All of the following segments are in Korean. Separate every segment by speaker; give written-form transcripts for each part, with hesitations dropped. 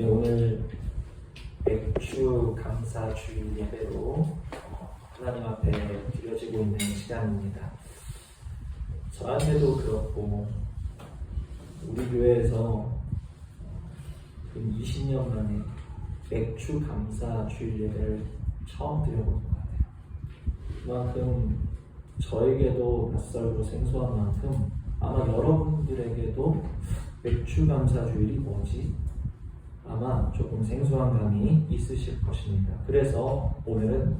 Speaker 1: 오늘 맥주 감사 주일 예배로 하나님 앞에 드려지고 있는 시간입니다. 저한테도 그렇고 우리 교회에서 20년 만에 맥주 감사 주일 예배를 처음 드려보는 것 같아요. 그만큼 저에게도 낯설고 생소한 만큼 아마 여러분들에게도 맥주 감사 주일이 뭐지? 아마 조금 생소한 감이 있으실 것입니다. 그래서 오늘은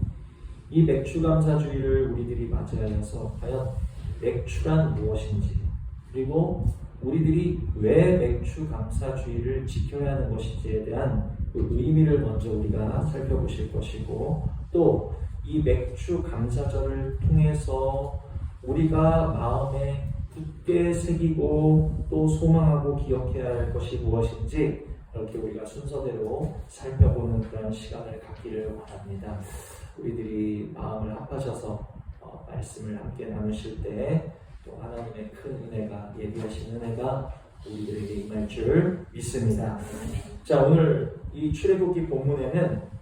Speaker 1: 이 맥주 감사 주일을 우리들이 맞이하여서 과연 맥주란 무엇인지, 그리고 우리들이 왜 맥주 감사 주일을 지켜야 하는 것인지에 대한 그 의미를 먼저 우리가 살펴보실 것이고, 또 이 맥주 감사절을 통해서 우리가 마음에 굳게 새기고 또 소망하고 기억해야 할 것이 무엇인지 이렇게 우리가 순서대로 살펴보는 그런 시간을 갖기를 바랍니다. 우리들이 마음을 합하셔서 말씀을 함께 나누실 때 또 하나님의 큰 은혜가, 예비하신 은혜가 우리들에게 임할 줄 믿습니다. 자, 오늘 이 출애굽기 본문에는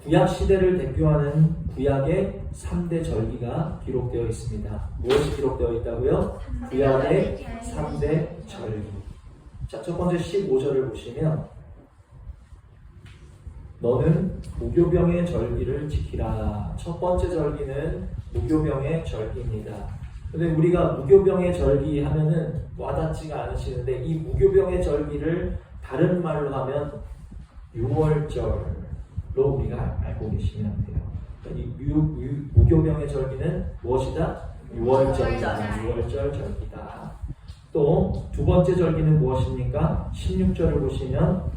Speaker 1: 구약 시대를 대표하는 구약의 3대 절기가 기록되어 있습니다. 무엇이 기록되어 있다고요? 구약의 3대 절기. 자, 첫 번째 15절을 보시면 너는 무교병의 절기를 지키라. 첫 번째 절기는 무교병의 절기입니다. 근데 우리가 무교병의 절기 하면은 와닿지가 않으시는데, 이 무교병의 절기를 다른 말로 하면 유월절로 우리가 알고 계시면 돼요. 이 무교병의 절기는 무엇이다? 유월절이다. 유월절 절기다. 또 두 번째 절기는 무엇입니까? 16절을 보시면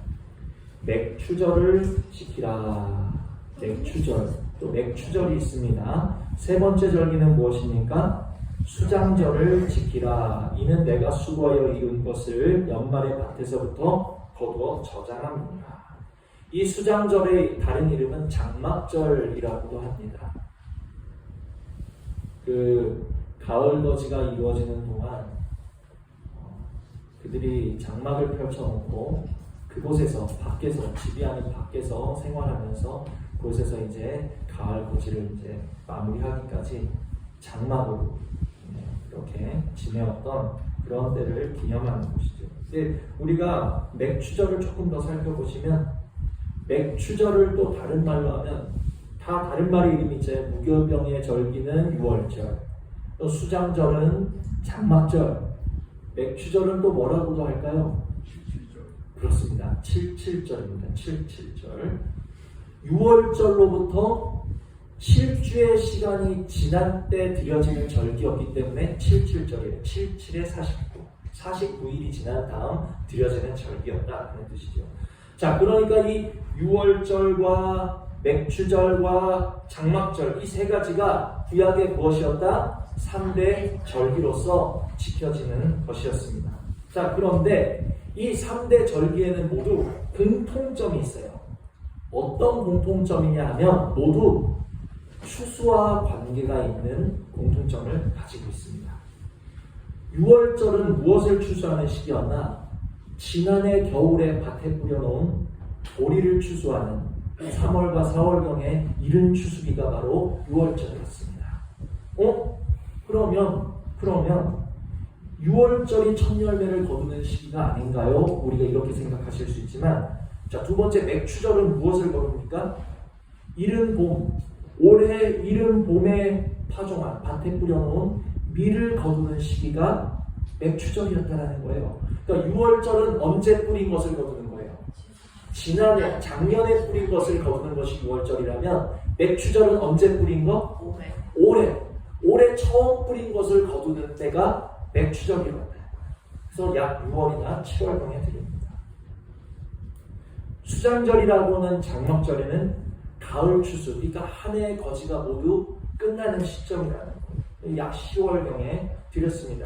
Speaker 1: 맥추절을 지키라. 맥추절. 또 맥추절이 있습니다. 세 번째 절기는 무엇입니까? 수장절을 지키라. 이는 내가 수고하여 이룬 것을 연말의 밭에서부터 거두어 저장합니다. 이 수장절의 다른 이름은 장막절이라고도 합니다. 가을 거지가 이루어지는 동안 그들이 장막을 펼쳐놓고 그곳에서 밖에서, 집이 아닌 밖에서 생활하면서 그곳에서 이제 가을 거지를 이제 마무리하기까지 장막으로 이렇게 지내었던 그런 때를 기념하는 것이죠. 근데 우리가 맥추절을 조금 더 살펴보시면 맥추절을 또 다른 말로 하면 다 다른 말의 이름이 있죠. 무교병의 절기는 유월절, 또 수장절은 장막절, 맥추절은 또 뭐라고도 할까요? 그렇습니다. 77절입니다. 77절. 6월절로부터 7주의 시간이 지난 때 드려지는 절기였기 때문에 77절이에요. 77에 49. 49일이 지난 다음 드려지는 절기였다. 그런 뜻이죠. 자, 그러니까 이 6월절과 맥추절과 장막절, 이 세 가지가 구약의 무엇이었다? 3대 절기로서 지켜지는 것이었습니다. 자, 그런데 이 3대 절기에는 모두 공통점이 있어요. 어떤 공통점이냐 하면 모두 추수와 관계가 있는 공통점을 가지고 있습니다. 6월절은 무엇을 추수하는 시기였나? 지난해 겨울에 밭에 뿌려놓은 보리를 추수하는 3월과 4월경에 이른 추수기가 바로 6월절이었습니다. 그러면 6월절이 첫 열매를 거두는 시기가 아닌가요? 우리가 이렇게 생각하실 수 있지만, 자, 두 번째 맥추절은 무엇을 거둡니까? 이른 봄, 올해 이른 봄에 파종한, 밭에 뿌려놓은 밀을 거두는 시기가 맥추절이었다는 거예요. 그러니까 6월절은 언제 뿌린 것을 거두는 거예요? 지난해, 작년에 뿌린 것을 거두는 것이 6월절이라면 맥추절은 언제 뿌린 거? 올해 처음 뿌린 것을 거두는 때가 맥추절이었다. 그래서 약 6월이나 7월경에 드립니다. 수장절이라고는 장막절에는 가을 추수, 그러니까 한 해의 거지가 모두 끝나는 시점이라는 거예요. 약 10월경에 드렸습니다.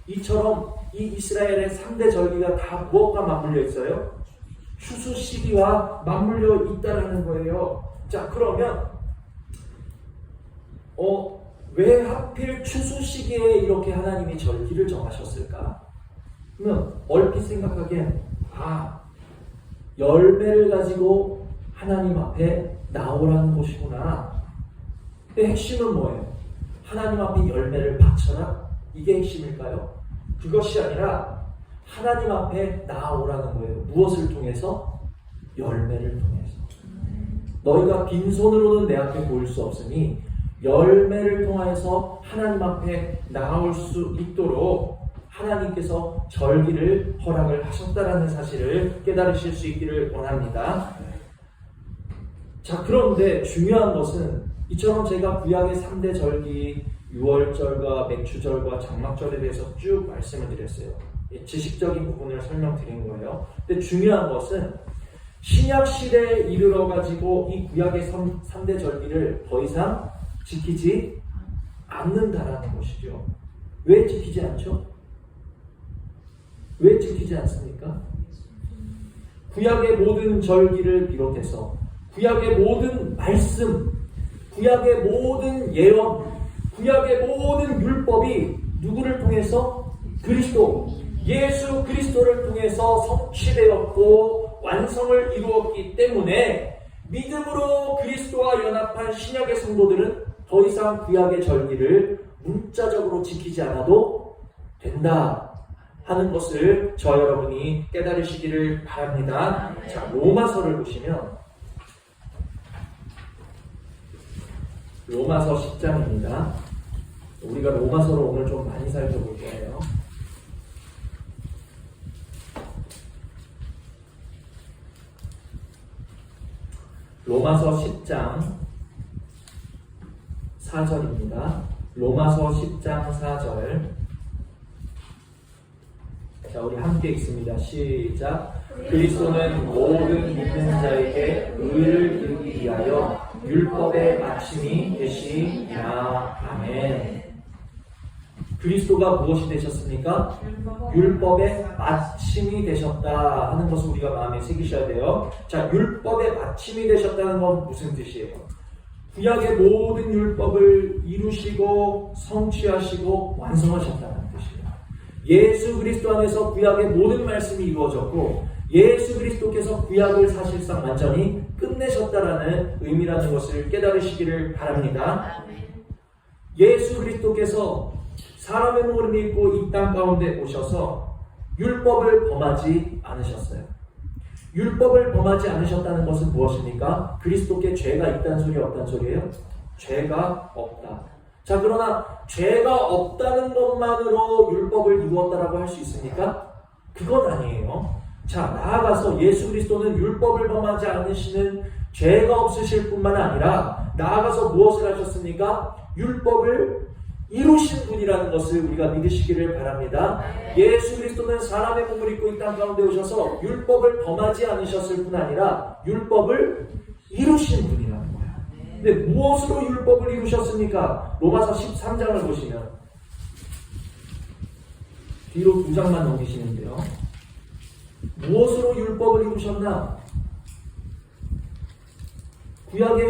Speaker 1: 이처럼 이 이스라엘의 3대 절기가 다 무엇과 맞물려 있어요? 추수 시기와 맞물려 있다는 거예요. 자, 그러면 왜 하필 추수 시기에 이렇게 하나님이 절기를 정하셨을까? 그러면 얼핏 생각하기엔 열매를 가지고 하나님 앞에 나오라는 것이구나. 근데 핵심은 뭐예요? 하나님 앞에 열매를 바쳐라? 이게 핵심일까요? 그것이 아니라 하나님 앞에 나오라는 거예요. 무엇을 통해서? 열매를 통해서. 너희가 빈손으로는 내 앞에 보일 수 없으니 열매를 통해서 하나님 앞에 나올 수 있도록 하나님께서 절기를 허락을 하셨다라는 사실을 깨달으실 수 있기를 원합니다. 자, 그런데 중요한 것은 이처럼 제가 구약의 3대 절기, 유월절과 맥주절과 장막절에 대해서 쭉 말씀을 드렸어요. 지식적인 부분을 설명드린 거예요. 근데 중요한 것은 신약 시대에 이르러 가지고 이 구약의 3대 절기를 더 이상 지키지 않는다라는 것이죠. 왜 지키지 않죠? 왜 지키지 않습니까? 구약의 모든 절기를 비롯해서 구약의 모든 말씀, 구약의 모든 예언, 구약의 모든 율법이 누구를 통해서? 그리스도, 예수 그리스도를 통해서 성취되었고 완성을 이루었기 때문에 믿음으로 그리스도와 연합한 신약의 성도들은 더 이상 구약의 절기를 문자적으로 지키지 않아도 된다 하는 것을 저 여러분이 깨달으시기를 바랍니다. 자, 로마서를 보시면 로마서 10장입니다. 우리가 로마서를 오늘 좀 많이 살펴볼 거예요. 로마서 10장 4절입니다. 로마서 10장 4절. 자, 우리 함께 읽습니다. 시작. 그리스도는 모든 믿는 자에게 의를 이루기 위하여 율법의 마침이 되시니라. 아멘. 그리스도가 무엇이 되셨습니까? 율법의 마침이 되셨다 하는 것을 우리가 마음에 새기셔야 돼요. 자, 율법의 마침이 되셨다는 건 무슨 뜻이에요? 구약의 모든 율법을 이루시고 성취하시고 완성하셨다는 뜻이에요. 예수 그리스도 안에서 구약의 모든 말씀이 이루어졌고 예수 그리스도께서 구약을 사실상 완전히 끝내셨다라는 의미라는 것을 깨달으시기를 바랍니다. 예수 그리스도께서 사람의 몸을 입고 이 땅 가운데 오셔서 율법을 범하지 않으셨어요. 율법을 범하지 않으셨다는 것은 무엇입니까? 그리스도께 죄가 있다는 소리 없다는 소리예요? 죄가 없다. 자, 그러나 죄가 없다는 것만으로 율법을 이루었다라고 할 수 있습니까? 그건 아니에요. 자, 나아가서 예수 그리스도는 율법을 범하지 않으시는 죄가 없으실 뿐만 아니라 나아가서 무엇을 하셨습니까? 율법을 이루신 분이라는 것을 우리가 믿으시기를 바랍니다. 예수 그리스도는 사람의 몸을 입고 이 땅 가운데 오셔서 율법을 범하지 않으셨을 뿐 아니라 율법을 이루신 분이라는 거예요. 근데 무엇으로 율법을 이루셨습니까? 로마서 13장을 보시면 뒤로 2장만 넘기시는데요. 무엇으로 율법을 이루셨나? 구약에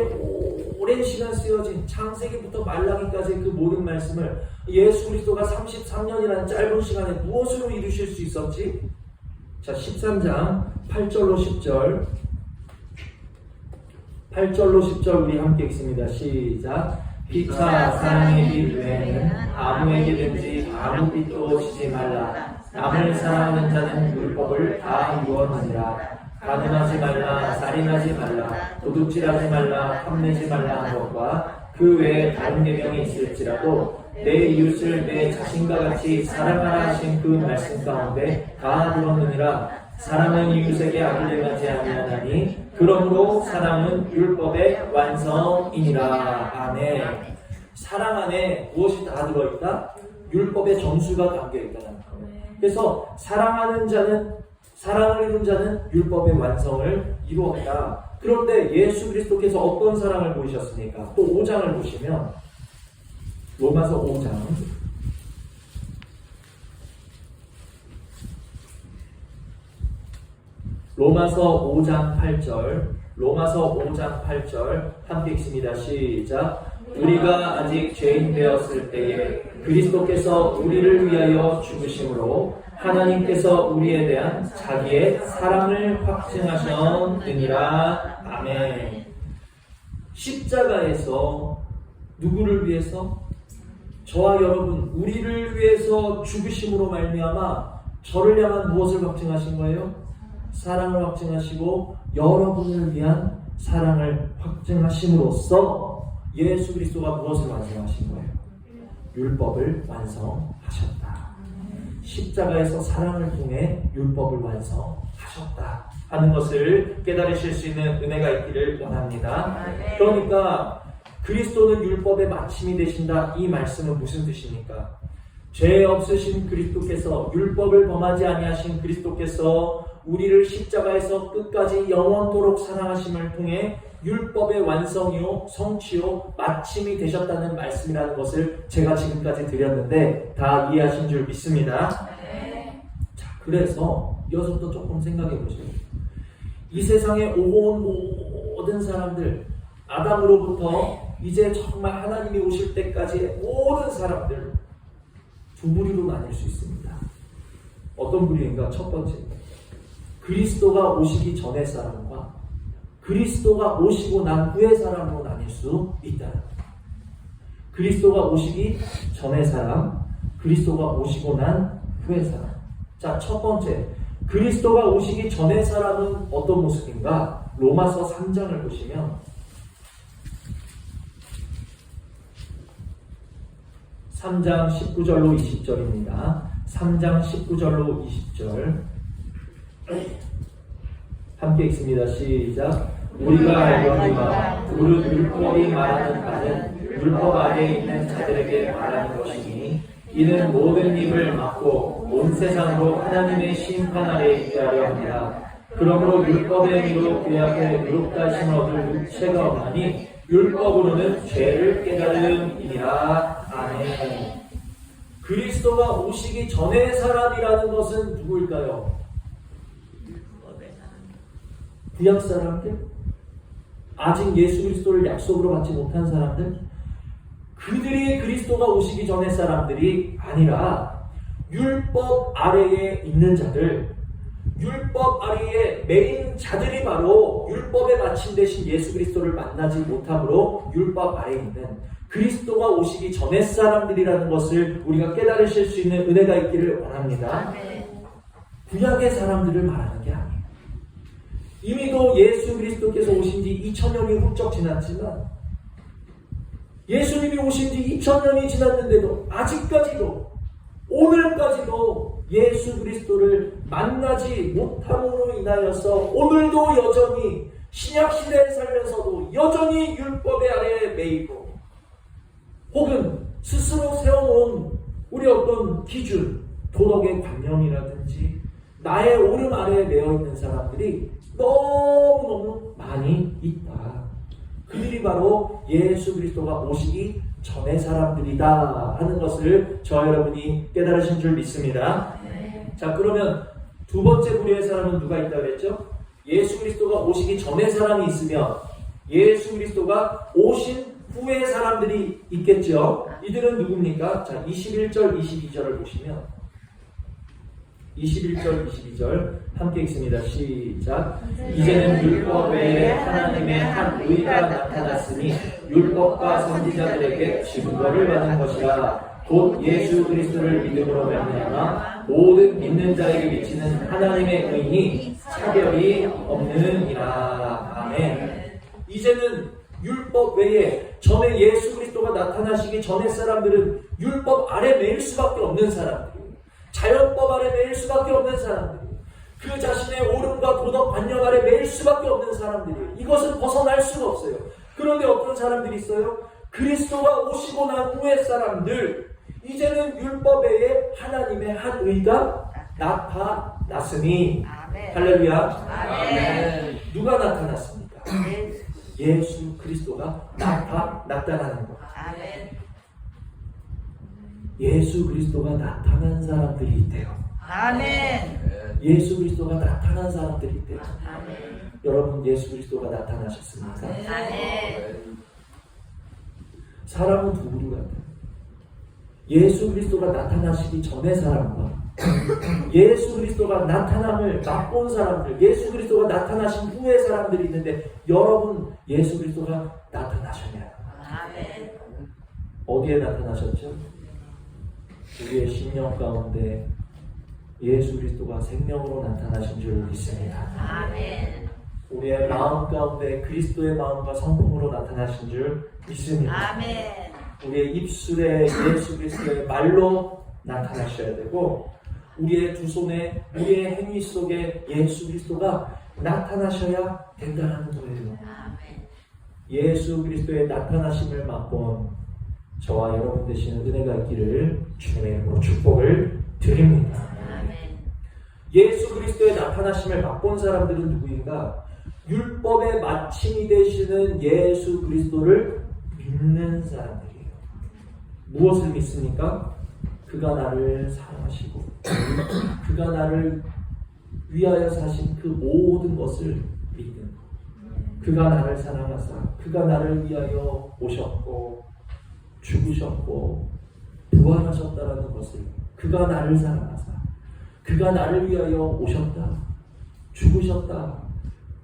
Speaker 1: 오랜 시간 쓰여진 창세기부터 말라기까지 그 모든 말씀을 예수 그리스도가 33년이라는 짧은 시간에 무엇으로 이루실 수 있었지? 자, 13장 8절로 10절 8절로 10절 우리 함께 읽습니다. 시작. 피차 사랑의 빛 외에는 아무에게든지 아무 빛도 지지 말라. 남을 사랑하는 자는 율법을 다 이루었느니라. 간음하지 말라, 살인하지 말라, 도둑질하지 말라, 탐내지 말라 하는 것과 그 외에 다른 계명이 있을지라도 내 이웃을 내 자신과 같이 사랑하라 하신 그 말씀 가운데 다 들었느니라. 사랑은 이웃에게 악을 행하지 아니하나니 그러므로 사랑은 율법의 완성이니라. 아멘. 사랑 안에 무엇이 다 들어있다? 율법의 정수가 담겨있다는 거예요. 그래서 사랑을 이룬 자는 율법의 완성을 이루었다. 그런데 예수 그리스도께서 어떤 사랑을 보이셨습니까? 또 5장을 보시면 로마서 5장 로마서 5장 8절 로마서 5장 8절 함께 읽습니다. 시작. 우리가 아직 죄인 되었을 때에 그리스도께서 우리를 위하여 죽으심으로 하나님께서 우리에 대한 자기의 사랑을 확증하셨느니라. 아멘. 십자가에서 누구를 위해서? 저와 여러분, 우리를 위해서 죽으심으로 말미암아 저를 향한 무엇을 확증하신 거예요? 사랑을 확증하시고 여러분을 위한 사랑을 확증하심으로써 예수 그리스도가 무엇을 완성하신 거예요? 율법을 완성하셨다. 십자가에서 사랑을 통해 율법을 완성하셨다 하는 것을 깨달으실 수 있는 은혜가 있기를 원합니다. 그러니까 그리스도는 율법의 마침이 되신다, 이 말씀은 무슨 뜻입니까? 죄 없으신 그리스도께서, 율법을 범하지 아니하신 그리스도께서 우리를 십자가에서 끝까지 영원토록 사랑하심을 통해 율법의 완성이요, 성취요, 마침이 되셨다는 말씀이라는 것을 제가 지금까지 드렸는데 다 이해하신 줄 믿습니다. 자, 그래서 이어서부터 조금 생각해 보세요. 이 세상에 온 모든 사람들, 아담으로부터 이제 정말 하나님이 오실 때까지의 모든 사람들 두 무리로 나뉠 수 있습니다. 어떤 무리인가? 첫 번째, 그리스도가 오시기 전의 사람과 그리스도가 오시고 난 후의 사람으로 나뉠 수 있다. 그리스도가 오시기 전의 사람, 그리스도가 오시고 난 후의 사람. 자, 첫 번째, 그리스도가 오시기 전의 사람은 어떤 모습인가? 로마서 3장을 보시면 3장 19절로 20절입니다. 3장 19절로 20절 함께 읽습니다. 시작. 우리가 알거니와 무릇 율법이 말하는 바는 율법 아래에 있는 자들에게 말하는 것이니 이는 모든 입을 막고 온 세상으로 하나님의 심판 아래에 있게 하려 합니다. 그러므로 율법의 의로 그의 앞에 의롭다 하심을 얻을 육체가 없나니 율법으로는 죄를 깨달음이니라. 아멘. 그리스도가 오시기 전의 사람이라는 것은 누구일까요? 구약 사람들? 아직 예수 그리스도를 약속으로 받지 못한 사람들? 그들이 그리스도가 오시기 전의 사람들이 아니라 율법 아래에 있는 자들, 율법 아래에 매인 자들이 바로 율법의 마침 되신 예수 그리스도를 만나지 못함으로 율법 아래에 있는 그리스도가 오시기 전의 사람들이라는 것을 우리가 깨달으실 수 있는 은혜가 있기를 원합니다. 구약의 사람들을 말하는 게 아니에요. 이미도 예수 그리스도께서 오신 지 2000년이 훌쩍 지났지만 예수님이 오신 지 2000년이 지났는데도 아직까지도 오늘까지도 예수 그리스도를 만나지 못함으로 인하여서 오늘도 여전히 신약시대에 살면서도 여전히 율법의 아래에 매이고 혹은 스스로 세워놓은 우리 어떤 기준, 도덕의 관념이라든지 나의 오름 아래에 매여있는 사람들이 너무너무 많이 있다. 그들이 바로 예수 그리스도가 오시기 전의 사람들이다 하는 것을 저와 여러분이 깨달으신 줄 믿습니다. 자, 그러면 두 번째 부류의 사람은 누가 있다고 그랬죠? 예수 그리스도가 오시기 전의 사람이 있으면 예수 그리스도가 오신 후의 사람들이 있겠죠. 이들은 누굽니까? 자, 21절, 22절을 보시면 21절, 22절 함께 읽습니다. 시작. 이제는 율법 외에 하나님의 한 의가 나타났으니 율법과 선지자들에게 증거를 받은 것이라. 곧 예수 그리스도를 믿음으로 말미암아 모든 믿는 자에게 미치는 하나님의 의니 차별이 없느니라. 아멘. 이제는 율법 외에 전에 예수 그리스도가 나타나시기 전의 사람들은 율법 아래 매일 수밖에 없는 사람들이에요. 자연법 아래 매일 수밖에 없는 사람들이에요. 그 자신의 옳음과 도덕 관념 아래 매일 수밖에 없는 사람들이에요. 이것은 벗어날 수가 없어요. 그런데 어떤 사람들이 있어요? 그리스도가 오시고 난 후의 사람들, 이제는 율법 외에 하나님의 한 의가 나타났으니. 아멘. 할렐루야. 아멘. 누가 나타났습니까? 예수 그리스도가 나타나는 것. 아멘. 예수 그리스도가 나타난 사람들이 있대요. 아멘. 예수 그리스도가 나타난 사람들이 있대요. 아멘. 여러분, 예수 그리스도가 나타나셨습니까? 아멘. 사람은 두 부류 같아요. 예수 그리스도가 나타나시기 전의 사람과 예수 그리스도가 나타남을 맛본 사람들, 예수 그리스도가 나타나신 후의 사람들이 있는데 여러분 예수 그리스도가 나타나셨냐?
Speaker 2: 아멘.
Speaker 1: 어디에 나타나셨죠? 우리의 심령 가운데 예수 그리스도가 생명으로 나타나신 줄 믿습니다.
Speaker 2: 아멘.
Speaker 1: 우리의 마음 가운데 그리스도의 마음과 성품으로 나타나신 줄 믿습니다.
Speaker 2: 아멘.
Speaker 1: 우리의 입술에 예수 그리스도의 말로 나타나셔야 되고 우리의 두 손에 우리의 행위 속에 예수 그리스도가 나타나셔야 된다는 거예요.
Speaker 2: 아멘.
Speaker 1: 예수 그리스도의 나타나심을 맛본 저와 여러분 되시는 은혜가 있기를 주님의 이름으로 축복을 드립니다.
Speaker 2: 아멘.
Speaker 1: 예수 그리스도의 나타나심을 맛본 사람들은 누구인가? 율법의 마침이 되시는 예수 그리스도를 믿는 사람들이에요. 무엇을 믿습니까? 그가 나를 사랑하시고 그가 나를 위하여 사신 그 모든 것을 믿는 것. 그가 나를 사랑하사 그가 나를 위하여 오셨고 죽으셨고 부활하셨다라는 것을, 그가 나를 사랑하사 그가 나를 위하여 오셨다 죽으셨다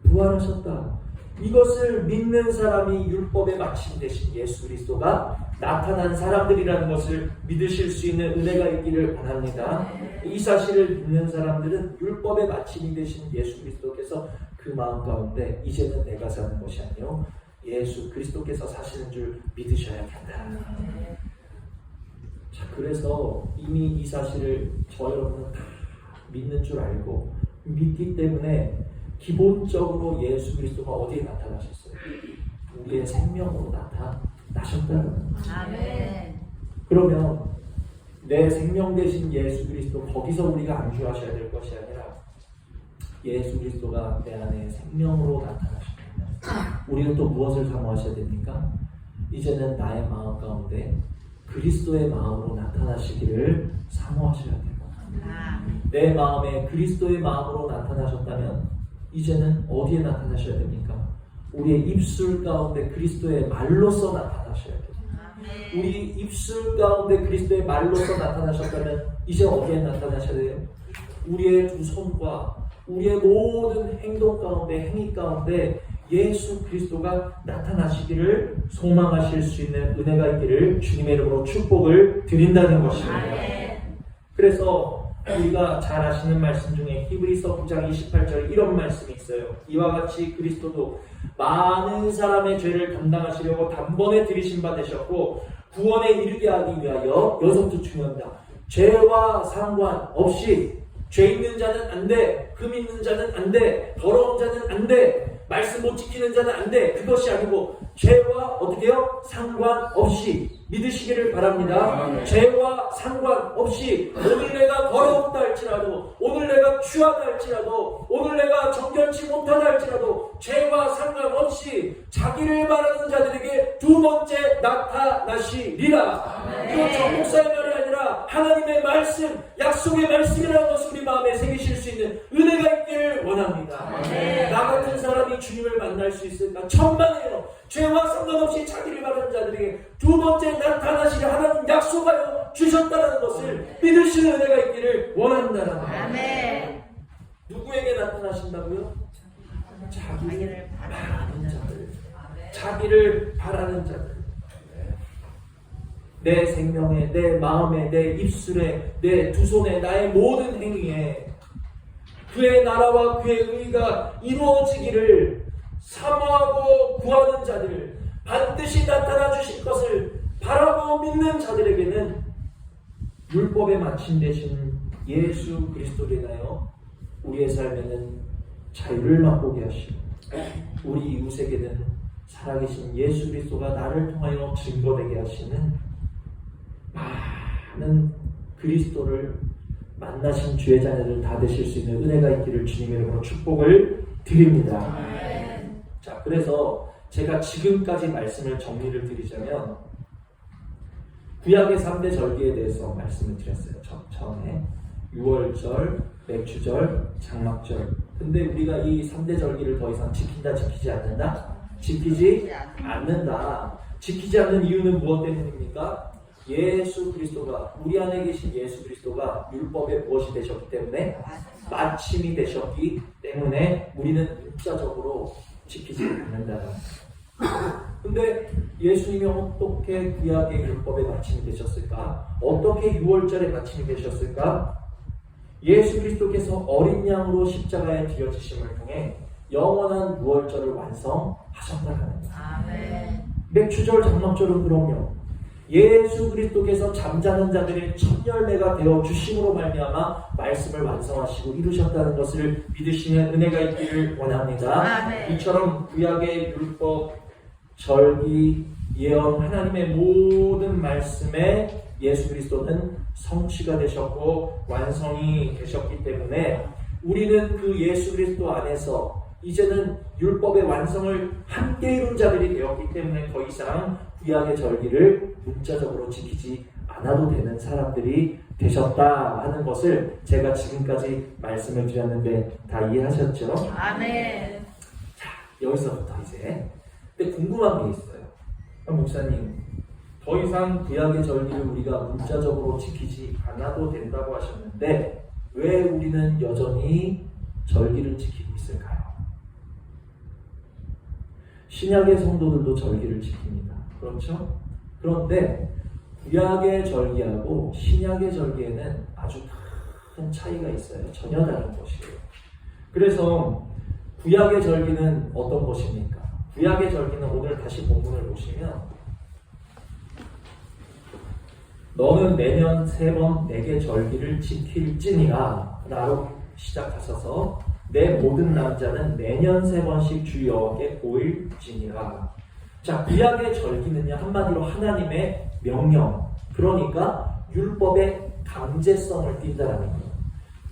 Speaker 1: 부활하셨다, 이것을 믿는 사람이 율법의 마침 되신 예수 그리스도가 나타난 사람들이라는 것을 믿으실 수 있는 은혜가 있기를 바랍니다. 이 사실을 믿는 사람들은 율법의 마침이 되신 예수 그리스도께서 그 마음 가운데 이제는 내가 사는 것이 아니요 예수 그리스도께서 사시는 줄 믿으셔야 된다. 자, 그래서 이미 이 사실을 저 여러분은 다 믿는 줄 알고 믿기 때문에 기본적으로 예수 그리스도가 어디에 나타나셨어요? 우리의 생명으로 나타나셨다는 거죠.
Speaker 2: 아멘.
Speaker 1: 그러면 내 생명 되신 예수 그리스도, 거기서 우리가 안주하셔야 될 것이 아니라 예수 그리스도가 내 안에 생명으로 나타나시면 우리는 또 무엇을 사모하셔야 됩니까? 이제는 나의 마음 가운데 그리스도의 마음으로 나타나시기를 사모하셔야 돼요. 내 마음에 그리스도의 마음으로 나타나셨다면 이제는 어디에 나타나셔야 됩니까? 우리의 입술 가운데 그리스도의 말로서 나타나셔야 돼요. 우리 입술 가운데 그리스도의 말로서 나타나셨다면 이제 어디에 나타나셔야 돼요? 우리의 두 손과 우리의 모든 행동 가운데, 행위 가운데 예수 그리스도가 나타나시기를 소망하실 수 있는 은혜가 있기를 주님의 이름으로 축복을 드린다는 것입니다. 그래서 우리가 잘 아시는 말씀 중에 히브리서 9장 28절에 이런 말씀이 있어요. 이와 같이 그리스도도 많은 사람의 죄를 감당하시려고 단번에 들이신 바 되셨고 구원에 이르게 하기 위하여, 여기서부터 중요합니다. 죄와 상관없이 죄 있는 자는 안 돼, 금 있는 자는 안 돼, 더러운 자는 안 돼, 말씀 못 지키는 자는 안 돼. 그것이 아니고 죄와 어떻게 해요? 상관없이 믿으시기를 바랍니다. 죄와 상관없이 오늘 내가 더럽다 할지라도, 오늘 내가 취하다 할지라도, 오늘 내가 정결치 못하다 할지라도 죄와 상관없이 자기를 바라는 자들에게 두 번째 나타나시리라. 이건 정목사의 말이 아니라 하나님의 말씀, 약속의 말씀이라는 것을 우리 마음에 새기실 수 있는 은혜가 있기를 원합니다. 나 같은 사람이 주님을 만날 수 있을까? 천만에요. 죄와 상관없이 자기를 바라는 자들에게 두 번째 나타나시려 하나님 약속하여 주셨다는 것을 믿으시는 은혜가 있기를 원한다는 거예요. 누구에게 나타나신다고요? 자기를 바라는 자들, 자기를 바라는 자들. 내 생명에, 내 마음에, 내 입술에, 내 두 손에, 나의 모든 행위에 그의 나라와 그의 의가 이루어지기를 사모하고 구하는 자들, 반드시 나타나 주실 것을 바라고 믿는 자들에게는 율법의 마침 되신 예수 그리스도를 인하여 우리의 삶에는 자유를 맛보게 하시고 우리 이웃에게는 살아계신 예수 그리스도가 나를 통하여 증거되게 하시는 많은 그리스도를 만나신 주의 자녀들 다 되실 수 있는 은혜가 있기를 주님의 이름으로 축복을 드립니다. 자, 그래서 제가 지금까지 말씀을 정리를 드리자면 구약의 3대 절기에 대해서 말씀을 드렸어요. 전에 유월절, 맥주절, 장막절. 근데 우리가 이 3대 절기를 더 이상 지킨다, 지키지 않는다? 지키지 않는다. 지키지 않는 이유는 무엇 때문입니까? 예수 그리스도가, 우리 안에 계신 예수 그리스도가 율법의 무엇이 되셨기 때문에? 마침이 되셨기 때문에 우리는 문자적으로 지키지 않는다는 거예요. 근데 예수님이 어떻게 구약의 율법의 마침이 되셨을까? 어떻게 6월절의 마침이 되셨을까? 예수 그리스도께서 어린 양으로 십자가에 뒤어지심을 통해 영원한 6월절을 완성하셨다는 거예요.
Speaker 2: 아멘.
Speaker 1: 맥추절, 장막절은 그럼요. 예수 그리스도께서 잠자는 자들의 첫 열매가 되어 주심으로 말미암아 말씀을 완성하시고 이루셨다는 것을 믿으시는 은혜가 있기를 원합니다.
Speaker 2: 아멘.
Speaker 1: 이처럼 구약의 율법, 절기, 예언, 하나님의 모든 말씀에 예수 그리스도는 성취가 되셨고 완성이 되셨기 때문에 우리는 그 예수 그리스도 안에서 이제는 율법의 완성을 함께 이룬 자들이 되었기 때문에 더 이상 구약의 절기를 문자적으로 지키지 않아도 되는 사람들이 되셨다 하는 것을 제가 지금까지 말씀을 드렸는데 다 이해하셨죠?
Speaker 2: 아멘.
Speaker 1: 자, 여기서부터 이제 근데 궁금한 게 있어요. 목사님, 더 이상 구약의 절기를 우리가 문자적으로 지키지 않아도 된다고 하셨는데 왜 우리는 여전히 절기를 지키고 있을까요? 신약의 성도들도 절기를 지킵니다. 그렇죠? 그런데 구약의 절기하고 신약의 절기에는 아주 큰 차이가 있어요. 전혀 다른 것이에요. 그래서 구약의 절기는 어떤 것입니까? 구약의 절기는 오늘 다시 본문을 보시면 너는 매년 3번 내게 절기를 지킬지니라 라고 시작하셔서 내 모든 남자는 매년 3번씩 주 여호와께 보일지니라. 자, 구약의 절기는요 한마디로 하나님의 명령, 그러니까 율법의 강제성을 띈다라는 거예요.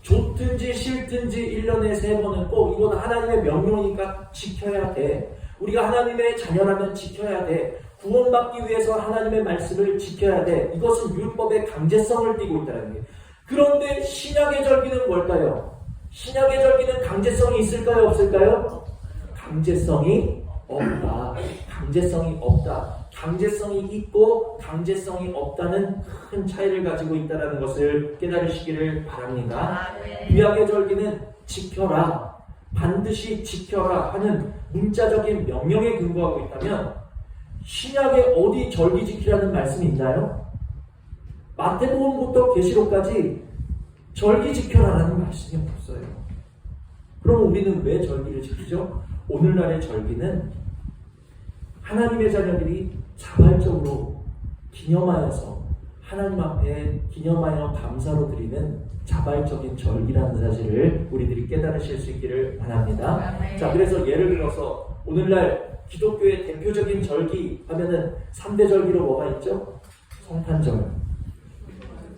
Speaker 1: 좋든지 싫든지 1년에 3번은 꼭 이건 하나님의 명령이니까 지켜야 돼. 우리가 하나님의 자녀라면 지켜야 돼. 구원받기 위해서 하나님의 말씀을 지켜야 돼. 이것은 율법의 강제성을 띠고 있다는 거예요. 그런데 신약의 절기는 뭘까요? 신약의 절기는 강제성이 있을까요? 없을까요? 강제성이 없다. 강제성이 없다. 강제성이 있고 강제성이 없다는 큰 차이를 가지고 있다는 것을 깨달으시기를 바랍니다. 구약의 절기는 지켜라, 반드시 지켜라 하는 문자적인 명령에 근거하고 있다면 신약에 어디 절기 지키라는 말씀이 있나요? 마태복음부터 계시록까지 절기 지켜라라는 말씀이 없어요. 그럼 우리는 왜 절기를 지키죠? 오늘날의 절기는 하나님의 자녀들이 자발적으로 기념하여서 하나님 앞에 기념하여 감사로 드리는 자발적인 절기라는 사실을 우리들이 깨달으실 수 있기를 바랍니다. 자, 그래서 예를 들어서 오늘날 기독교의 대표적인 절기 하면은 3대 절기로 뭐가 있죠? 성탄절,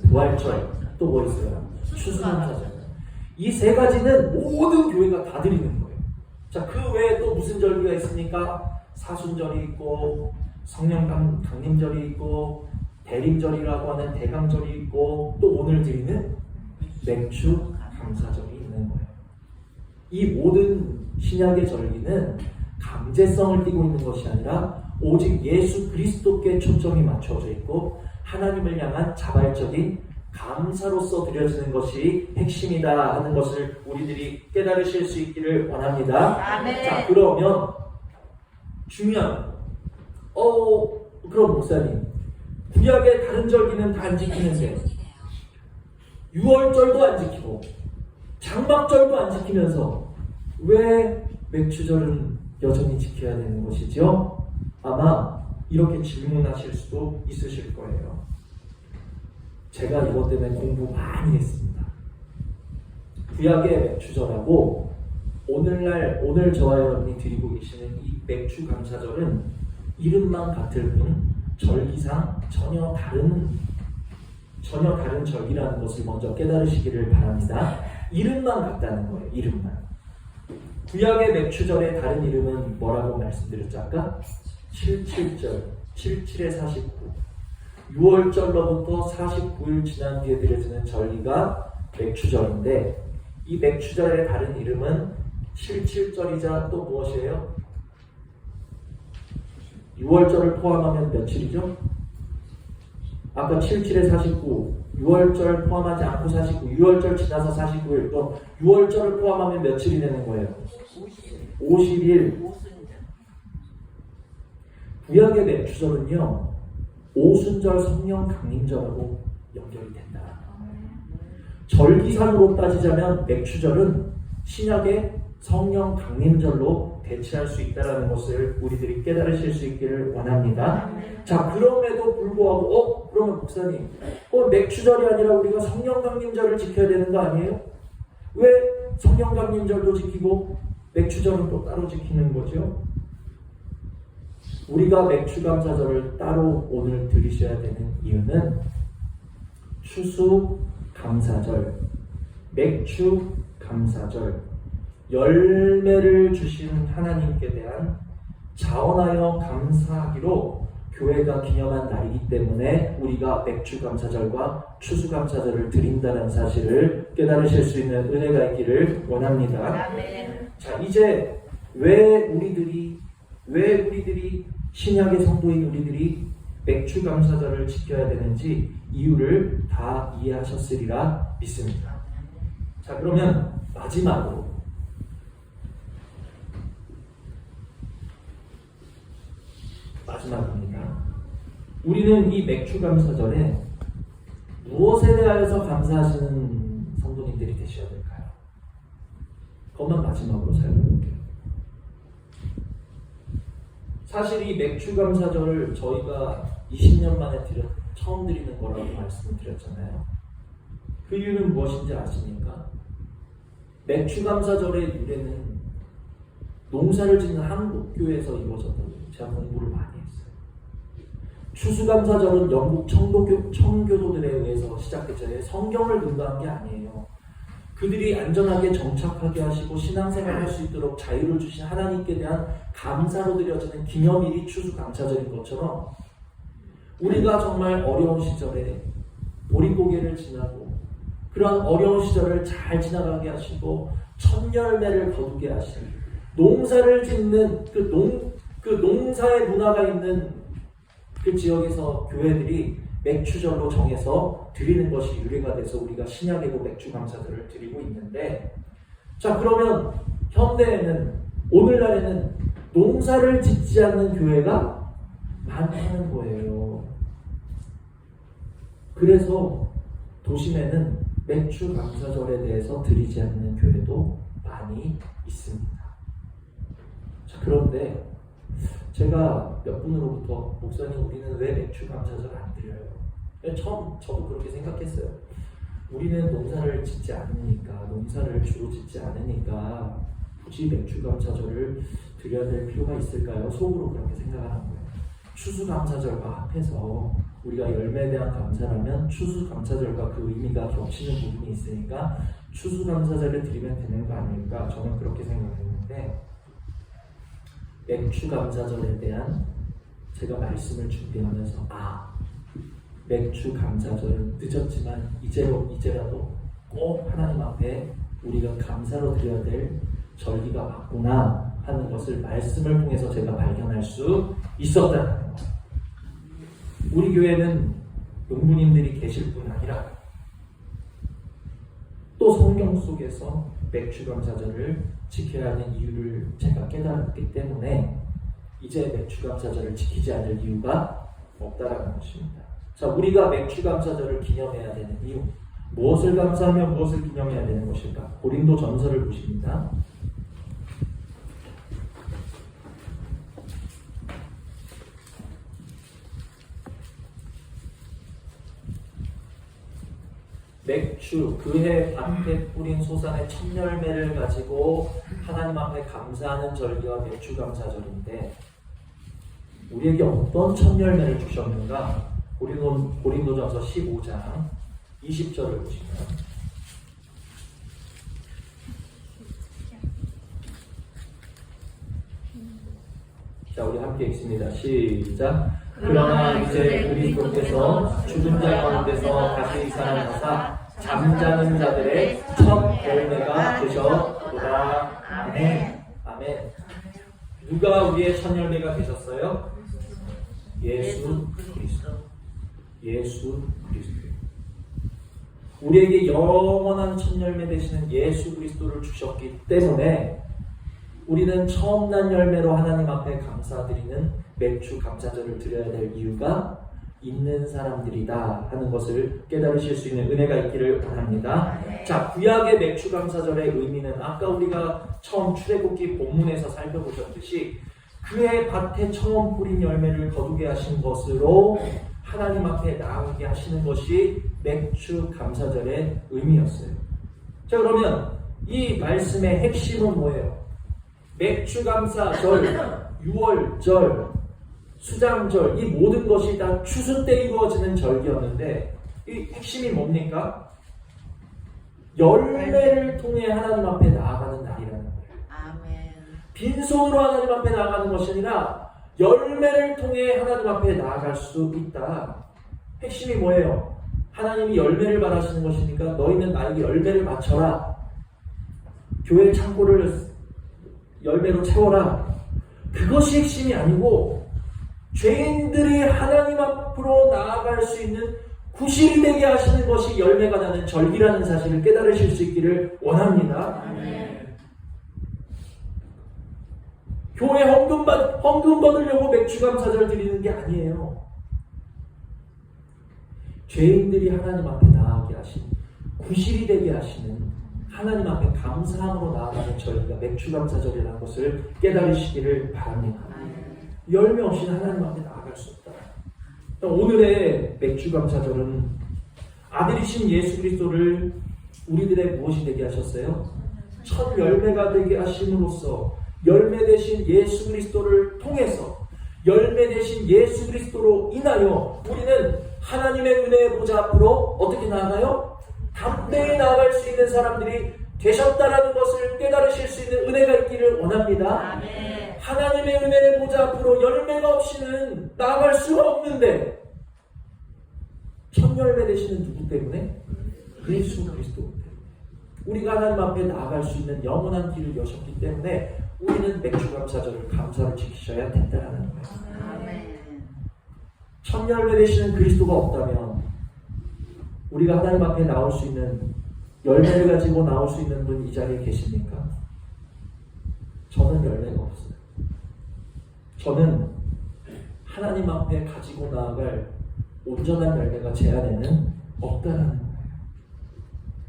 Speaker 1: 부활절, 또 뭐 있어요? 추수감사절. 이 3가지는 모든 교회가 다 드리는 거예요. 자, 그 외에 또 무슨 절기가 있습니까? 사순절이 있고 성령 강림절이 있고 대림절이라고 하는 대강절이 있고 또 오늘 드리는 맥주 감사절이 있는 거예요. 이 모든 신약의 절기는 강제성을 띠고 있는 것이 아니라 오직 예수 그리스도께 초점이 맞춰져 있고 하나님을 향한 자발적인 감사로서 드려지는 것이 핵심이다 하는 것을 우리들이 깨달으실 수 있기를 원합니다.
Speaker 2: 아멘.
Speaker 1: 자, 그러면 중요한 그럼 목사님, 구약의 다른 절기는 다 안 지키는데 6월절도 안 지키고 장막절도 안 지키면서 왜 맥주절은 여전히 지켜야 되는 것이죠? 아마 이렇게 질문하실 수도 있으실 거예요. 제가 이것 때문에 공부 많이 했습니다. 구약의 맥주절하고 오늘 저와 여러분이 드리고 계시는 이 맥주 감사절은 이름만 같을 뿐 절기상 전혀 다른 절기라는 것을 먼저 깨달으시기를 바랍니다. 이름만 같다는 거예요. 이름만. 구약의 맥주절의 다른 이름은 뭐라고 말씀드렸죠? 아까 77절, 77에 49. 6월절로부터 49일 지난 뒤에 드려지는 절기가 맥주절인데 이 맥주절의 다른 이름은 77절이자 또 무엇이에요? 6월절을 포함하면 며칠이죠? 아까 77에 49, 6월절 포함하지 않고 49, 6월절 지나서 49일, 또 6월절을 포함하면 며칠이 되는 거예요? 50일. 구약의 맥주절은요, 오순절 성령 강림절하고 연결이 된다. 절기상으로 따지자면 맥주절은 신약의 성령 강림절로 대체할 수 있다는 것을 우리들이 깨달으실 수 있기를 원합니다. 자, 그럼에도 불구하고 그러면 목사님, 맥주절이 아니라 우리가 성령 강림절을 지켜야 되는 거 아니에요? 왜 성령 강림절도 지키고 맥주절은 또 따로 지키는 거죠? 우리가 맥주감사절을 따로 오늘 드리셔야 되는 이유는 추수감사절, 맥주감사절, 열매를 주신 하나님께 대한 자원하여 감사하기로 교회가 기념한 날이기 때문에 우리가 맥주감사절과 추수감사절을 드린다는 사실을 깨달으실 수 있는 은혜가 있기를 원합니다. 자, 이제 왜 우리들이 신약의 성도인 우리들이 맥주감사절을 지켜야 되는지 이유를 다 이해하셨으리라 믿습니다. 자, 그러면 마지막입니다. 우리는 이 맥주감사절에 무엇에 대하여서 감사하시는 성도님들이 되셔야 될까요? 그것만 마지막으로 살펴볼게요. 사실 이 맥주감사절을 저희가 20년 만에 처음 드리는 거라고 말씀을 드렸잖아요. 그 이유는 무엇인지 아십니까? 맥주감사절의 유래는 농사를 짓는 한국 교회에서 이루어졌다고 제가 공부를 많이 했어요. 추수감사절은 영국 청교도들에 의해서 시작했잖아요. 성경을 근거한 게 아니에요. 그들이 안전하게 정착하게 하시고 신앙생활을 할 수 있도록 자유를 주신 하나님께 대한 감사로 드려지는 기념일이 추수감사절인 것처럼 우리가 정말 어려운 시절에 보릿고개를 지나고 그런 어려운 시절을 잘 지나가게 하시고 첫 열매를 거두게 하신 농사를 짓는 그 농사의 문화가 있는 그 지역에서 교회들이 맥주절로 정해서 드리는 것이 유래가 돼서 우리가 신약에도 맥주감사절을 드리고 있는데, 자, 그러면 현대에는, 오늘날에는 농사를 짓지 않는 교회가 많다는 거예요. 그래서 도심에는 맥주감사절에 대해서 드리지 않는 교회도 많이 있습니다. 자, 그런데 제가 몇 분으로부터 목사님 우리는 왜 맥주감사절 안 드려요? 처음 저도 그렇게 생각했어요. 우리는 농사를 짓지 않으니까, 농사를 주로 짓지 않으니까 굳이 맥주감사절을 드려야 될 필요가 있을까요? 속으로 그렇게 생각하는 거예요. 추수감사절과 합해서 우리가 열매에 대한 감사라면 추수감사절과 그 의미가 겹치는 부분이 있으니까 추수감사절을 드리면 되는 거 아닐까? 저는 그렇게 생각했는데, 맥주감사절에 대한 제가 말씀을 준비하면서 맥주감사절은 늦었지만 이제라도 꼭 하나님 앞에 우리가 감사로 드려야 될 절기가 맞구나 하는 것을 말씀을 통해서 제가 발견할 수 있었다는 거예요. 우리 교회는 농부님들이 계실 뿐 아니라 또 성경 속에서 맥주감사절을 지켜야 하는 이유를 제가 깨달았기 때문에 이제 맥주감사절을 지키지 않을 이유가 없다라는 것입니다. 자, 우리가 맥주감사절을 기념해야 되는 이유, 무엇을 감사하며 무엇을 기념해야 되는 것일까? 고린도전서를 보십니다. 맥주, 그해 밭에 뿌린 소산의 첫 열매를 가지고 하나님 앞에 감사하는 절기와 맥주감사절인데, 우리에게 어떤 첫 열매를 주셨는가? 고린도전서 15장 20절을 보시면, 자, 우리 함께 읽습니다. 시작. 그러나 이제 그리스도께서 죽은 자 가운데서 다시 살아나사 잠자는 자들의 첫 열매가 되셨도다. 아멘. 아멘. 누가 우리의 첫 열매가 되셨어요? 예수 그리스도. 예수 그리스도예요. 우리에게 영원한 첫 열매 되시는 예수 그리스도를 주셨기 때문에 우리는 처음 난 열매로 하나님 앞에 감사드리는 맥주 감사절을 드려야 될 이유가 있는 사람들이다 하는 것을 깨달으실 수 있는 은혜가 있기를 바랍니다. 자, 구약의 맥주 감사절의 의미는 아까 우리가 처음 출애굽기 본문에서 살펴보셨듯이 그의 밭에 처음 뿌린 열매를 거두게 하신 것으로 하나님 앞에 나아가게 하시는 것이 맥주 감사절의 의미였어요. 자, 그러면 이 말씀의 핵심은 뭐예요? 맥주 감사절, 유월절, 수장절, 이 모든 것이 다 추수 때 이루어지는 절기였는데 이 핵심이 뭡니까? 열매를 통해 하나님 앞에 나아가는 날이라는 거예요.
Speaker 2: 아멘.
Speaker 1: 빈손으로 하나님 앞에 나아가는 것이 아니라 열매를 통해 하나님 앞에 나아갈 수 있다. 핵심이 뭐예요? 하나님이 열매를 바라시는 것이니까 너희는 나에게 열매를 바쳐라. 교회 창고를 열매로 채워라. 그것이 핵심이 아니고 죄인들이 하나님 앞으로 나아갈 수 있는 구실이 되게 하시는 것이 열매가 나는 절기라는 사실을 깨달으실 수 있기를 원합니다. 교회 헌금 받으려고 맥주감사절 드리는 게 아니에요. 죄인들이 하나님 앞에 나아가게 하시는, 구실이 되게 하시는 하나님 앞에 감사함으로 나아가는 절기가 맥주감사절이라는 것을 깨달으시기를 바랍니다. 열매 없이는 하나님 앞에 나아갈 수 없다. 오늘의 맥주감사절은 아들이신 예수 그리스도를 우리들의 무엇이 되게 하셨어요? 첫 열매가 되게 하심으로써 열매 대신 예수 그리스도를 통해서 열매 대신 예수 그리스도로 인하여 우리는 하나님의 은혜의 보좌 앞으로 어떻게 나아가요? 담대히 나아갈 수 있는 사람들이 되셨다라는 것을 깨달으실 수 있는 은혜가 있기를 원합니다.
Speaker 2: 아멘.
Speaker 1: 하나님의 은혜의 보좌 앞으로 열매가 없이는 나아갈 수가 없는데 첫 열매 되시는 누구 때문에? 예수 그리스도 때문에. 우리가 하나님 앞에 나아갈 수 있는 영원한 길을 여셨기 때문에 우리는 맥주감사절을 감사로 지키셔야 된다는 거예요.
Speaker 2: 아멘.
Speaker 1: 첫 열매 되시는 그리스도가 없다면 우리가 하나님 앞에 나올 수 있는 열매를 가지고 나올 수 있는 분 이 자리에 계십니까? 저는 열매가 없어요. 저는 하나님 앞에 가지고 나아갈 온전한 열매가 제 안에는 없다라는 거예요.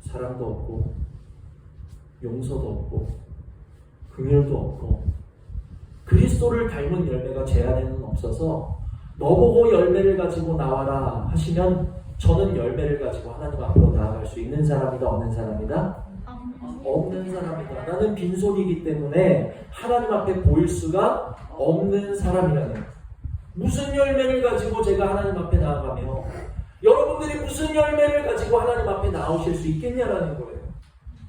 Speaker 1: 사랑도 없고 용서도 없고 긍휼도 없고 그리스도를 닮은 열매가 제 안에는 없어서 너보고 열매를 가지고 나와라 하시면 저는 열매를 가지고 하나님 앞으로 나아갈 수 있는 사람이다, 없는 사람이다? 없는 사람이다. 나는 빈손이기 때문에 하나님 앞에 보일 수가 없는 사람이라는 거예요. 무슨 열매를 가지고 제가 하나님 앞에 나아가며 여러분들이 무슨 열매를 가지고 하나님 앞에 나오실 수 있겠냐라는 거예요.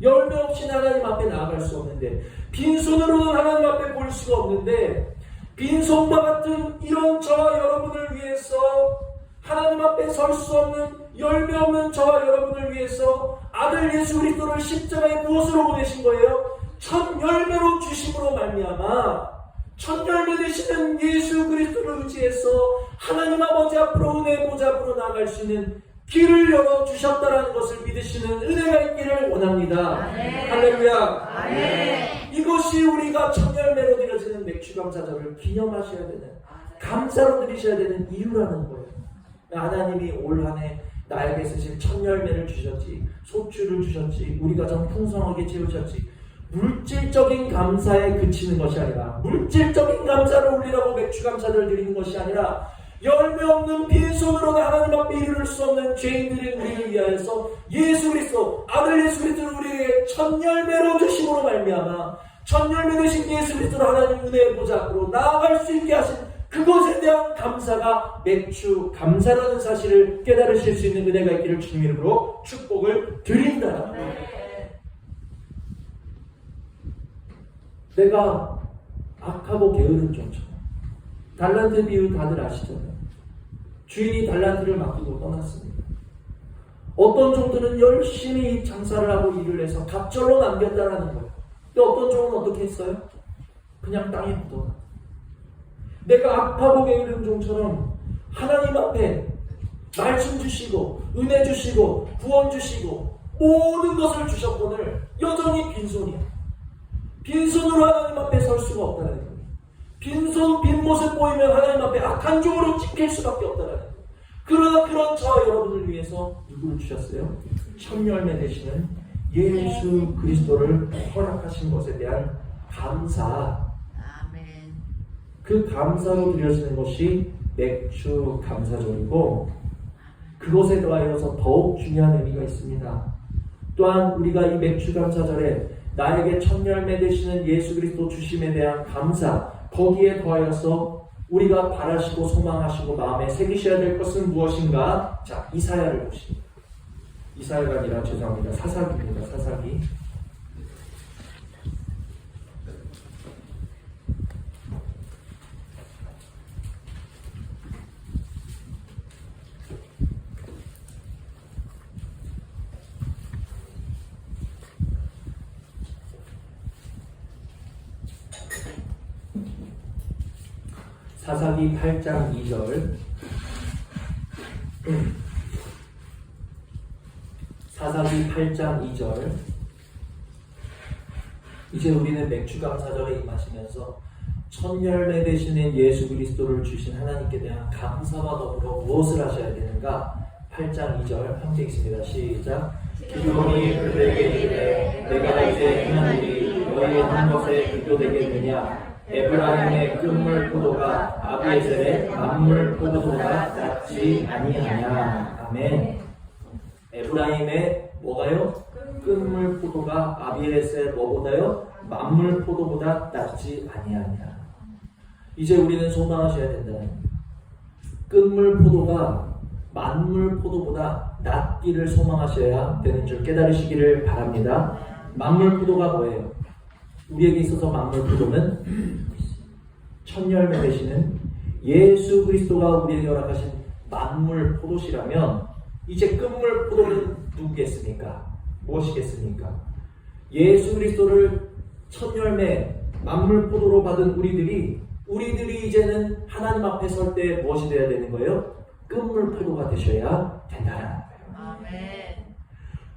Speaker 1: 열매 없이는 하나님 앞에 나아갈 수 없는데 빈손으로는 하나님 앞에 볼 수가 없는데 빈손과 같은 이런 저와 여러분을 위해서 하나님 앞에 설 수 없는 열매 없는 저와 여러분을 위해서 아들 예수 그리스도를 십자가에 무엇으로 보내신 거예요? 첫 열매로 주심으로 말미암아 첫 열매 되시는 예수 그리스도를 의지해서 하나님 아버지 앞으로 은혜 보좌 앞으로 나아갈 수 있는 길을 열어주셨다라는 것을 믿으시는 은혜가 있기를 원합니다.
Speaker 2: 아멘.
Speaker 1: 할렐루야.
Speaker 2: 아멘.
Speaker 1: 이것이 우리가 첫 열매로 드려지는 맥주감사절을 기념하셔야 되는, 감사로 드리셔야 되는 이유라는 거예요. 하나님이 올 한 해 나에게 쓰신 첫 열매를 주셨지, 소출을 주셨지, 우리 가정 풍성하게 채우셨지, 물질적인 감사에 그치는 것이 아니라, 물질적인 감사를 올리라고 맥주감사를 드리는 것이 아니라 열매 없는 빈손으로는 하나님 앞에 이르를 수 없는 죄인들인 우리를 위하여서 예수 그리스도, 아들 예수 그리스도를 우리에게 첫 열매로 주심으로 말미암아 첫 열매 되신 예수 그리스도로 하나님 은혜의 보좌 앞으로 나아갈 수 있게 하신 그것에 대한 감사가 맥주 감사라는 사실을 깨달으실 수 있는 은혜가 있기를 주님 이름으로 축복을 드린다. 내가 악하고 게으른 종처럼 달란트 비유 다들 아시잖아요. 주인이 달란트를 맡기고 떠났습니다. 어떤 종들은 열심히 장사를 하고 일을 해서 갑절로 남겼다라는 거예요. 근데 어떤 종은 어떻게 했어요? 그냥 땅에 묻어놨어요. 내가 악하고 게으른 종처럼 하나님 앞에 말씀 주시고 은혜 주시고 구원 주시고 모든 것을 주셨거늘 여전히 빈손이야. 빈손으로 하나님 앞에 설 수가 없다는 거예요. 빈손 빈모습 보이면 하나님 앞에 악한 종으로 찍힐 수밖에 없다는 거예요. 그러나 그런 저와 여러분을 위해서 누구를 주셨어요? 첫 열매 되시는 예수 그리스도를 허락하신 것에 대한 감사,
Speaker 2: 아멘.
Speaker 1: 그 감사로 드려지는 것이 맥주 감사절이고, 그것에 더하여서 더욱 중요한 의미가 있습니다. 또한 우리가 이 맥주 감사절에 나에게 첫 열매 되시는 예수 그리스도 주심에 대한 감사, 거기에 더하여서 우리가 바라시고 소망하시고 마음에 새기셔야 될 것은 무엇인가? 자, 이사야를 보십니다. 이사야가 아니라 죄송합니다. 사사기입니다. 사사기. 사사기 8장 2절. 사사기 8장 2절. 이제 우리는 맥주감사절에 임하시면서 첫 열매 되시는 예수 그리스도를 주신 하나님께 대한 감사와 더불어 무엇을 하셔야 되는가? 8장 2절 함께 읽습니다. 시작. 기도니 그들에게 이르되 내가 이제 행한 일이 너희의 한 것에 비교되겠느냐? 에브라임의 끝물 포도가 아비에셀의 만물 포도보다 낫지 아니하냐. 아멘. 에브라임의 뭐가요? 끝물 포도가 아비에셀 뭐보다요? 만물 포도보다 낫지 아니하냐. 이제 우리는 소망하셔야 된다는, 끝물 포도가 만물 포도보다 낫기를 소망하셔야 되는 줄 깨달으시기를 바랍니다. 만물 포도가 뭐예요? 우리에게 있어서 만물 포도는 첫 열매 되시는 예수 그리스도가 우리에게 허락하신 만물 포도시라면, 이제 끝물 포도는 누구겠습니까? 무엇이겠습니까? 예수 그리스도를 첫 열매 만물 포도로 받은 우리들이 이제는 하나님 앞에 설 때 무엇이 되어야 되는 거예요? 끝물 포도가 되셔야 된다는 거예요.
Speaker 2: 아멘.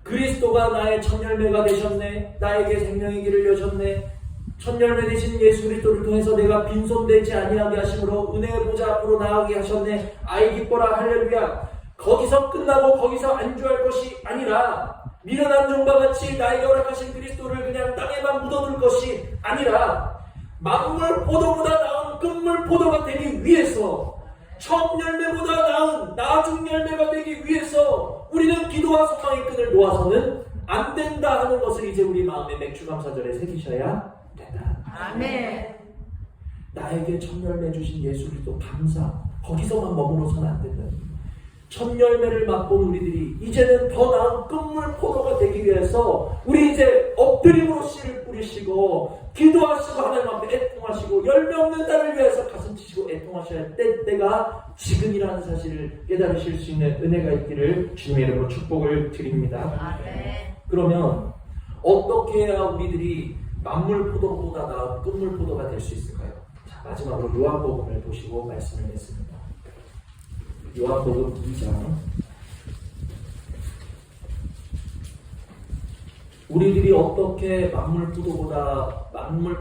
Speaker 1: 그리스도가 나의 첫 열매가 되셨네. 나에게 생명의 길을 여셨네. 첫 열매 되신 예수 그리스도를 통해서 내가 빈손되지 아니하게 하심으로 은혜의 보좌 앞으로 나아가게 하셨네. 아이 기뻐라 할렐루야. 거기서 끝나고 거기서 안주할 것이 아니라, 미련한 종과 같이 나에게 허락하신 그리스도를 그냥 땅에만 묻어둘 것이 아니라, 만물 포도보다 나은 끝물 포도가 되기 위해서, 첫 열매보다 나은 나중 열매가 되기 위해서 우리는 기도와 소망의 끈을 놓아서는 안 된다 하는 것을 이제 우리 마음에 맥주감사절에 새기셔야 된다.
Speaker 2: 아멘.
Speaker 1: 나에게 첫 열매 주신 예수 그리스도 감사, 거기서만 머물러서는 안 된다. 첫 열매를 맛본 우리들이 이제는 더 나은 끝물 포도가 되기 위해서 우리 이제 엎드림으로 씨를 뿌리시고 기도하시고 하나님 앞에 애통하시고 열매 없는 딸을 위해서 가슴 치시고 애통하셔야 할 때가 지금이라는 사실을 깨달으실 수 있는 은혜가 있기를 주님의 이름으로 축복을 드립니다.
Speaker 2: 아멘.
Speaker 1: 그러면 어떻게 해야 우리들이 만물 포도보다 나은 끝물 포도가 될 수 있을까요? 자, 마지막으로 요한복음을 보시고 말씀을 냈습니다. 요한복음 2장. 우리들이 어떻게 만물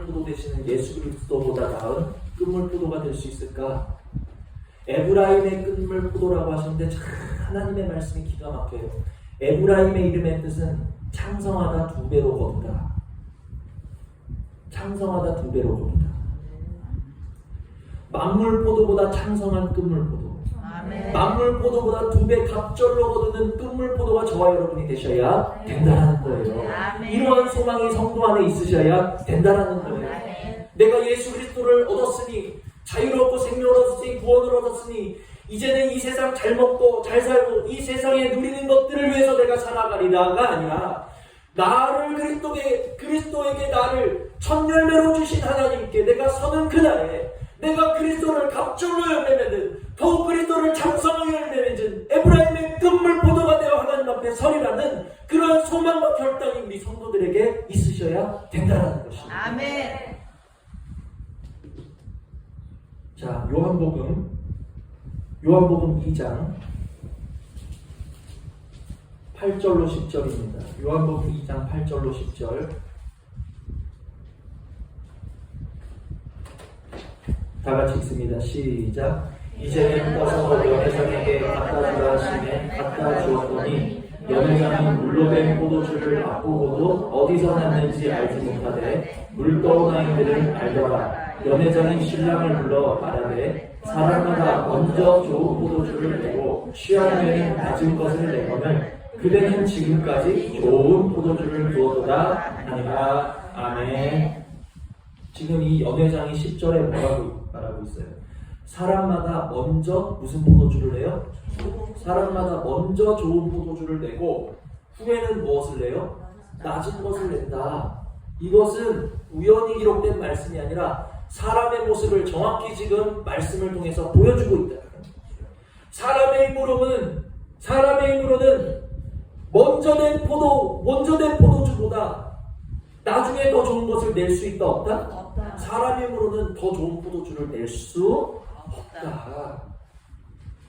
Speaker 1: 포도 되시는 예수 그리스도보다 나은 끝물 포도가 될 수 있을까? 에브라임의 끝물 포도라고 하셨는데 참 하나님의 말씀이 기가 막혀요. 에브라임의 이름의 뜻은 창성하다, 두 배로 거두다. 창성하다, 두 배로 거두다. 만물 포도보다 창성한 끝물 포도, 만물 포도보다 두 배 갑절로 거두는 끝물 포도가 저와 여러분이 되셔야 된다는 거예요.
Speaker 2: 아멘.
Speaker 1: 이러한 소망이 성도 안에 있으셔야 된다는 거예요.
Speaker 2: 아멘.
Speaker 1: 내가 예수 그리스도를 얻었으니, 자유를 얻고 생명을 얻었으니, 구원을 얻었으니 이제는 이 세상 잘 먹고 잘 살고 이 세상에 누리는 것들을 위해서 내가 살아가리라가 아니라, 나를 그리스도에게 나를 첫 열매로 주신 하나님께 내가 서는 그날에 내가 그리스도를 갑절로 열매 맺은, 더욱 그리스도를 장성하게 열매 맺은 에브라임의 끝물 포도가 되어 하나님 앞에 서리라는 그런 소망과 결단이 우리 성도들에게 있으셔야 된다는 것입니다.
Speaker 2: 아멘.
Speaker 1: 자, 요한복음 2장 8절로 10절입니다. 요한복음 2장 8절로 10절. 다 같이 읽습니다. 시작. 이제는 가서 연회장에게 갖다 주라 하시매 갖다 주었더니 연회장이 물로 된 포도주를 맛보고도 어디서 났는지 알지 못하되 물 떠온 아이들은 알더라. 연회장이 신랑을 불러 말하되 사람마다 먼저 좋은 포도주를 내고 취한 후에는 낮은 것을 내거늘 그대는 지금까지 좋은 포도주를 두었도다 하니라. 아멘. 지금 이 연회장이 10절에 뭐라고 말하고 있어요? 사람마다 먼저 무슨 포도주를 내요? 사람마다 먼저 좋은 포도주를 내고 후에는 무엇을 내요? 낮은 것을 낸다. 이것은 우연히 기록된 말씀이 아니라 사람의 모습을 정확히 지금 말씀을 통해서 보여주고 있다. 사람의 힘으로는 먼저 된 포도주보다 나중에 더 좋은 것을 낼 수 있다 없다? 사람의 힘으로는 더 좋은 포도주를 낼 수 없다.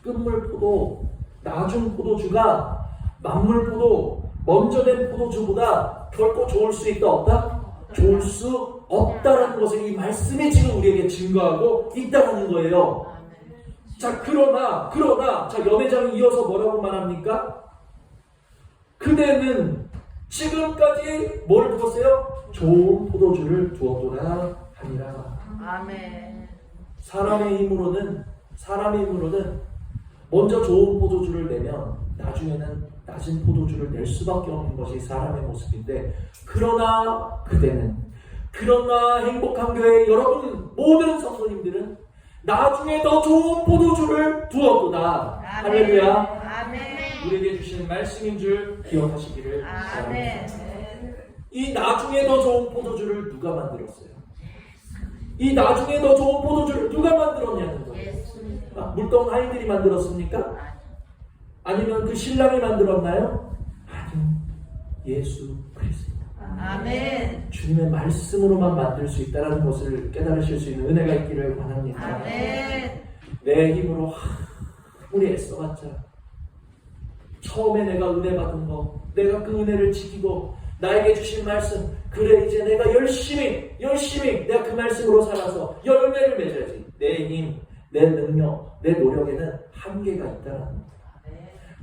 Speaker 1: 끝물포도, 나중 포도주가 만물포도, 먼저 된 포도주보다 결코 좋을 수 있다 없다? 좋을 수 없다라는 것을 이 말씀이 지금 우리에게 증거하고 있다는 거예요. 자, 그러나 자, 연회장이 이어서 뭐라고 말합니까? 그대는 지금까지 뭘 두었어요? 좋은 포도주를 두었도다 하니라.
Speaker 2: 아멘.
Speaker 1: 사람의 힘으로는 먼저 좋은 포도주를 내면 나중에는 낮은 포도주를 낼 수밖에 없는 것이 사람의 모습인데, 그러나 행복한 교회 여러분 모든 성도님들은 나중에 더 좋은 포도주를 두었도다. 할렐루야.
Speaker 2: 아멘.
Speaker 1: 우리에게 주시는 말씀인 줄 기억하시기를
Speaker 2: 아멘.
Speaker 1: 바랍니다. 이 나중에 더 좋은 포도주를 누가 만들었어요? 이 나중에 더 좋은 포도주를 누가 만들었냐는 거예요. 물동 아이들이 만들었습니까? 아니면 그 신랑이 만들었나요? 아니요. 예수 그리스도.
Speaker 2: 아멘.
Speaker 1: 주님의 말씀으로만 만들 수 있다는 것을 깨달으실 수 있는 은혜가 있기를 원합니다.
Speaker 2: 아멘.
Speaker 1: 내 힘으로 아무리 애써봤자 처음에 내가 은혜 받은 거, 내가 그 은혜를 지키고 나에게 주신 말씀, 그래 이제 내가 열심히 내가 그 말씀으로 살아서 열매를 맺어야지. 내 힘, 내 능력, 내 노력에는 한계가 있다는 거.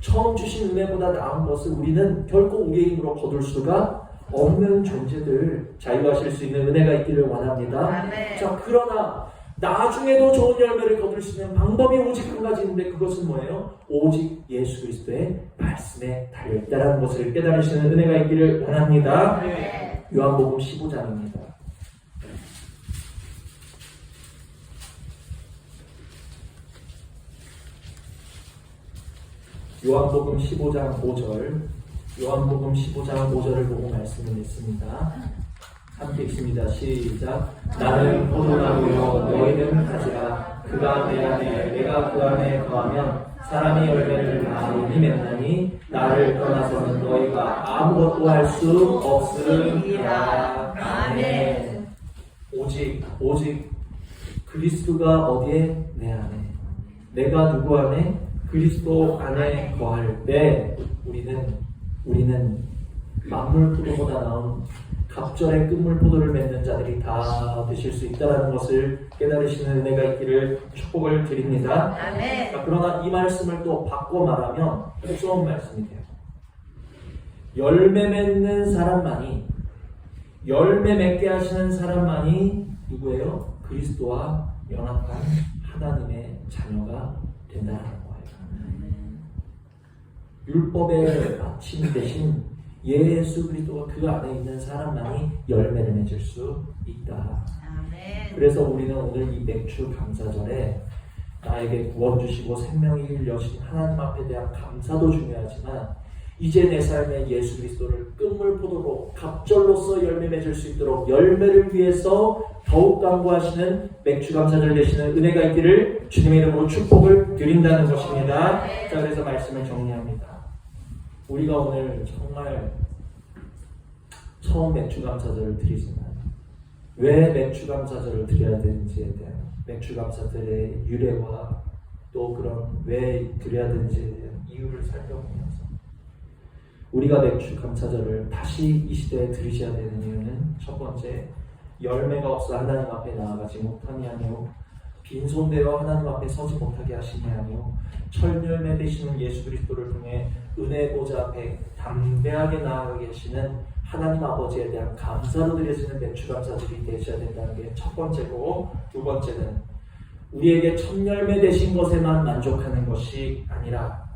Speaker 1: 처음 주신 은혜보다 나은 것을 우리는 결코 우리의 힘으로 거둘 수가 없는 존재들, 자유하실 수 있는 은혜가 있기를 원합니다.
Speaker 2: 아멘.
Speaker 1: 자, 그러나 나중에도 좋은 열매를 거둘 수 있는 방법이 오직 한 가지 있는데, 그것은 뭐예요? 오직 예수 그리스도의 말씀에 달려있다는 것을 깨달으시는 은혜가 있기를 원합니다.
Speaker 2: 네.
Speaker 1: 요한복음 15장입니다. 요한복음 15장 5절을 보고 말씀을 냈습니다. 함께 읽습니다. 시작. 나는 포도나무요 너희는 가지라. 그가 내 안에 내가 그 안에 거하면 사람이 열매를 많이 맺나니 나를 떠나서는 너희가 아무것도 할 수 없으리라. 아멘. 오직 그리스도가 어디에? 내 안에. 내가 누구 안에? 그리스도 안에 거할 때 우리는 만물 포도보다 나은 갑절의 끝물 포도를 맺는 자들이 다 되실 수 있다는 것을 깨달으시는 은혜가 있기를 축복을 드립니다.
Speaker 2: 아멘.
Speaker 1: 그러나 이 말씀을 또 바꿔 말하면 무서운 말씀이 돼요. 열매 맺는 사람만이, 열매 맺게 하시는 사람만이 누구예요? 그리스도와 연합한 하나님의 자녀가 된다는 거예요. 율법의 마침 대신 예수 그리스도가 그 안에 있는 사람만이 열매를 맺을 수 있다.
Speaker 2: 아멘.
Speaker 1: 그래서 우리는 오늘 이 맥주 감사절에 나에게 구원 주시고 생명의 길 여신 하나님 앞에 대한 감사도 중요하지만, 이제 내 삶에 예수 그리스도를 끝물 포도로 갑절로서 열매 맺을 수 있도록 열매를 위해서 더욱 강구하시는 맥주 감사절 되시는 은혜가 있기를 주님의 이름으로 축복을 드린다는 것입니다. 자, 그래서 말씀을 정리합니다. 우리가 오늘 정말 처음 맥주 감사절을 드리지만 왜 맥주 감사절을 드려야 되는지에 대한, 맥주 감사절의 유래와 또 그런 왜 드려야 되는지에 대한 이유를 살펴보면서 우리가 맥주 감사절을 다시 이 시대에 들으셔야 되는 이유는 첫 번째, 열매가 없어 하나님 앞에 나아가지 못하니 하며 빈손되어 하나님 앞에 서지 못하게 하시니 하며 철열매 되시는 예수 그리스도를 통해 은혜 보좌 앞에 담대하게 나아가게 하시는 하나님 아버지에 대한 감사로 드려지는 맥주 감사절이 되셔야 된다는 게 첫 번째고, 두 번째는 우리에게 첫 열매 되신 것에만 만족하는 것이 아니라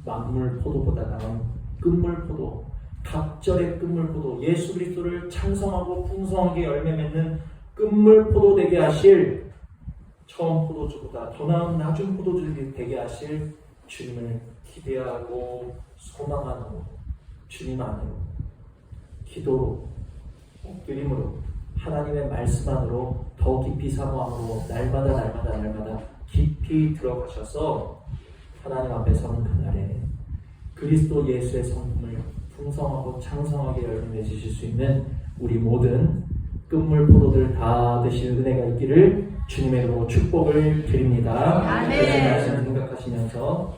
Speaker 1: 만물 포도보다 나은 끝물 포도, 갑절의 끝물 포도, 예수 그리스도를 찬송하고 풍성하게 열매 맺는 끝물 포도 되게 하실, 처음 포도주보다 더 나은 낮은 포도주가 되게 하실 주님을 기대하고 소망하고 주님 안으로 기도로 엎드림으로 하나님의 말씀 안으로 더 깊이 사모함으로 날마다 깊이 들어가셔서 하나님 앞에 서는 그날에 그리스도 예수의 성품을 풍성하고 창성하게 열매 맺으실 수 있는 우리 모든 끝물 포도들 다 드실 은혜가 있기를 주님의 이름으로 축복을 드립니다.
Speaker 2: 아멘.
Speaker 1: 말씀 생각하시면서